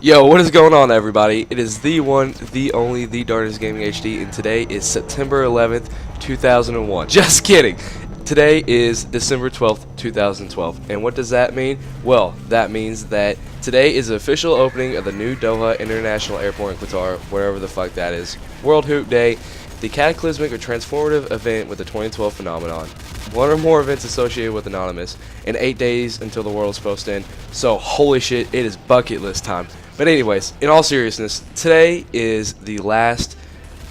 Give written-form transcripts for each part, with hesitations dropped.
Yo, what is going on, everybody? It is the one, the only, the Darkness Gaming HD, and today is September 11th, 2001. Just kidding! Today is December 12th, 2012. And what does that mean? Well, that means that today is the official opening of the new Doha International Airport in Qatar, wherever the fuck that is. World Hoop Day, the cataclysmic or transformative event with the 2012 phenomenon. One or more events associated with Anonymous, and 8 days until the world is supposed to end. So, holy shit, it is bucket list time. But anyways, in all seriousness, today is the last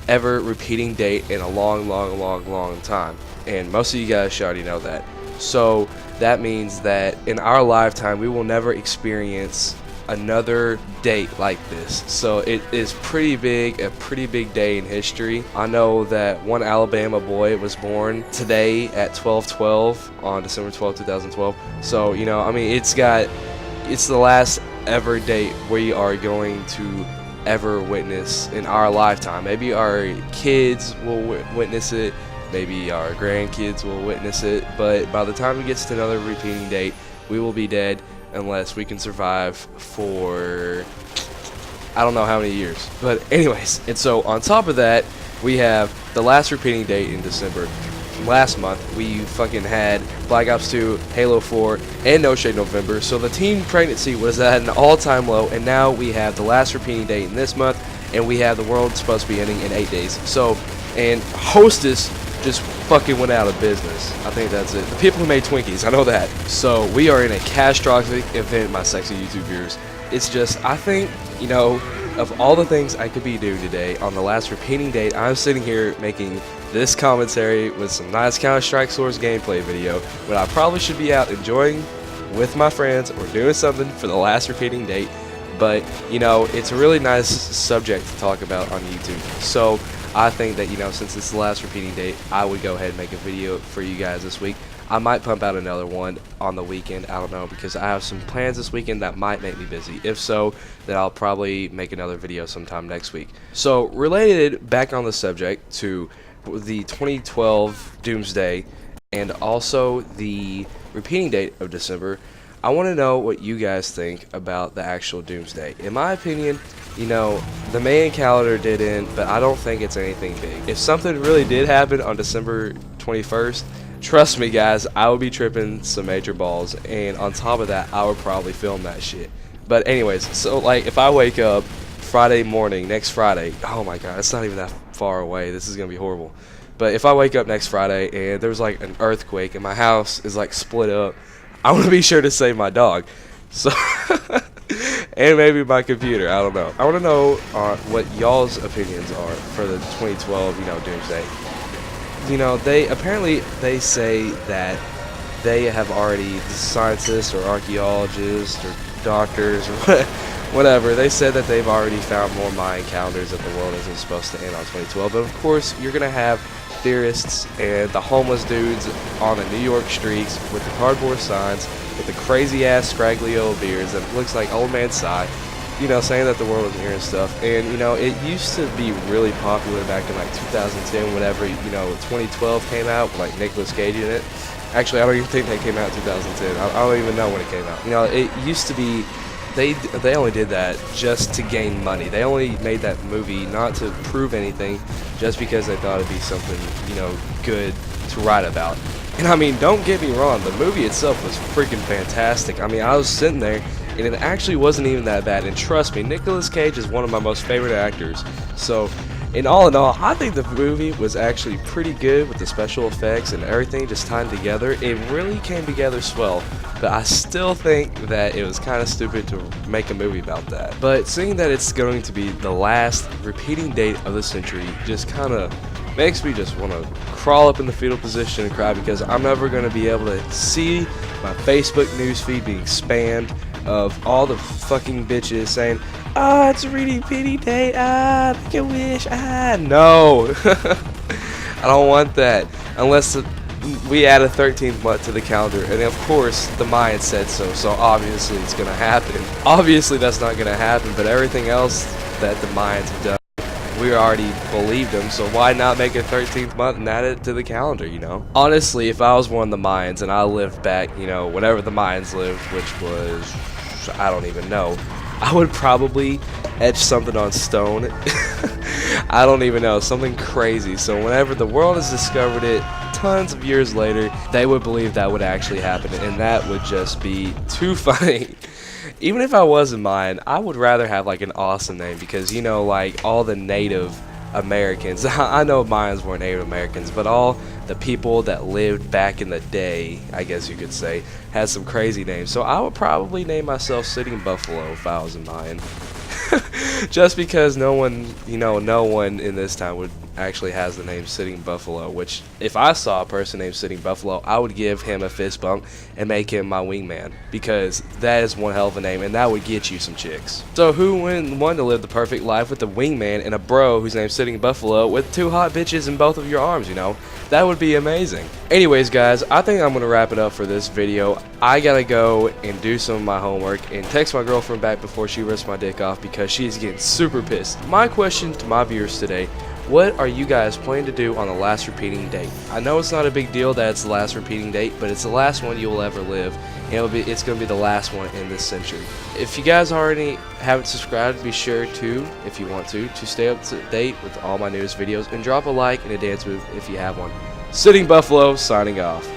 ever repeating date in a long time. And most of you guys should already know that. So that means that in our lifetime, we will never experience another date like this. So it is pretty big, a pretty big day in history. I know that one Alabama boy was born today at 12/12 on December 12, 2012. So, you know, I mean, it's the last ever date we are going to ever witness in our lifetime. Maybe our kids will witness it, maybe our grandkids will witness it, but by the time it gets to another repeating date, we will be dead unless we can survive for I don't know how many years. But anyways, and so on top of that, we have the last repeating date in December. Last month we fucking had Black Ops 2, Halo 4, and No Shade November, so the teen pregnancy was at an all-time low, and now we have the last repeating date in this month, and we have the world supposed to be ending in 8 days. So, and Hostess just fucking went out of business. I think that's it. The people who made Twinkies, I know that. So we are in a catastrophic event, my sexy YouTube viewers. It's just, I think, you know, of all the things I could be doing today on the last repeating date, I'm sitting here making this commentary with some nice Counter-Strike Source gameplay video when I probably should be out enjoying with my friends or doing something for the last repeating date. But, you know, it's a really nice subject to talk about on YouTube. So I think that, you know, since it's the last repeating date, I would go ahead and make a video for you guys this week. I might pump out another one on the weekend, I don't know, because I have some plans this weekend that might make me busy. If so, then I'll probably make another video sometime next week. So, related back on the subject to the 2012 Doomsday and also the repeating date of December, I want to know what you guys think about the actual Doomsday. In my opinion, you know, the Mayan calendar did end, but I don't think it's anything big. If something really did happen on December 21st, trust me guys, I would be tripping some major balls, and on top of that, I would probably film that shit. But anyways, so like if I wake up Friday morning, next Friday, oh my god, it's not even that far away, this is gonna be horrible. But if I wake up next Friday and there's like an earthquake and my house is like split up, I want to be sure to save my dog. So and maybe my computer, I don't know. I want to know what y'all's opinions are for the 2012, you know, Doomsday. You know, they say that they have already, the scientists or archaeologists or doctors or whatever, they said that they've already found more Mayan calendars that the world isn't supposed to end on 2012. But of course, you're going to have theorists and the homeless dudes on the New York streets with the cardboard signs, with the crazy ass scraggly old beards that looks like Old Man Psy, you know, saying that the world was here and stuff. And, you know, it used to be really popular back in like 2010, whenever, you know, 2012 came out with like Nicolas Cage in it. Actually, I don't even think that came out in 2010. I don't even know when it came out. You know, it used to be, they only did that just to gain money. They only made that movie not to prove anything, just because they thought it'd be something, you know, good to write about. And I mean, don't get me wrong, the movie itself was freaking fantastic. I mean, I was sitting there, and it actually wasn't even that bad. And trust me, Nicolas Cage is one of my most favorite actors. So, in all, I think the movie was actually pretty good with the special effects and everything just tied together. It really came together swell, but I still think that it was kind of stupid to make a movie about that. But seeing that it's going to be the last repeating date of the century just kind of makes me just want to crawl up in the fetal position and cry, because I'm never going to be able to see my Facebook newsfeed being spammed of all the fucking bitches saying, "Ah, it's a really pity day, make a wish, no." I don't want that, unless we add a 13th month to the calendar, and of course the Mayans said so, so obviously it's gonna happen. Obviously that's not gonna happen, but everything else that the Mayans have done, we already believed them, so why not make a 13th month and add it to the calendar, you know? Honestly, if I was one of the Mayans and I lived back, you know, whenever the Mayans lived, which was, I don't even know, I would probably etch something on stone. I don't even know, something crazy. So whenever the world has discovered it tons of years later, they would believe that would actually happen, and that would just be too funny. Even if I wasn't Mayan, I would rather have like an awesome name, because you know, like all the Native Americans, I know Mayans weren't Native Americans, but all the people that lived back in the day, I guess you could say, had some crazy names. So I would probably name myself Sitting Buffalo if I was a Mayan. Just because no one in this time would actually has the name Sitting Buffalo, which if I saw a person named Sitting Buffalo, I would give him a fist bump and make him my wingman, because that is one hell of a name, and that would get you some chicks. So who wouldn't want to live the perfect life with a wingman and a bro whose name's Sitting Buffalo with 2 hot bitches in both of your arms, you know? That would be amazing. Anyways, guys, I think I'm gonna wrap it up for this video. I gotta go and do some of my homework and text my girlfriend back before she rips my dick off, because she's getting super pissed. My question to my viewers today: what are you guys planning to do on the last repeating date? I know it's not a big deal that it's the last repeating date, but it's the last one you will ever live, and it's going to be the last one in this century. If you guys already haven't subscribed, be sure to, if you want to stay up to date with all my newest videos, and drop a like and a dance move if you have one. Sitting Buffalo, signing off.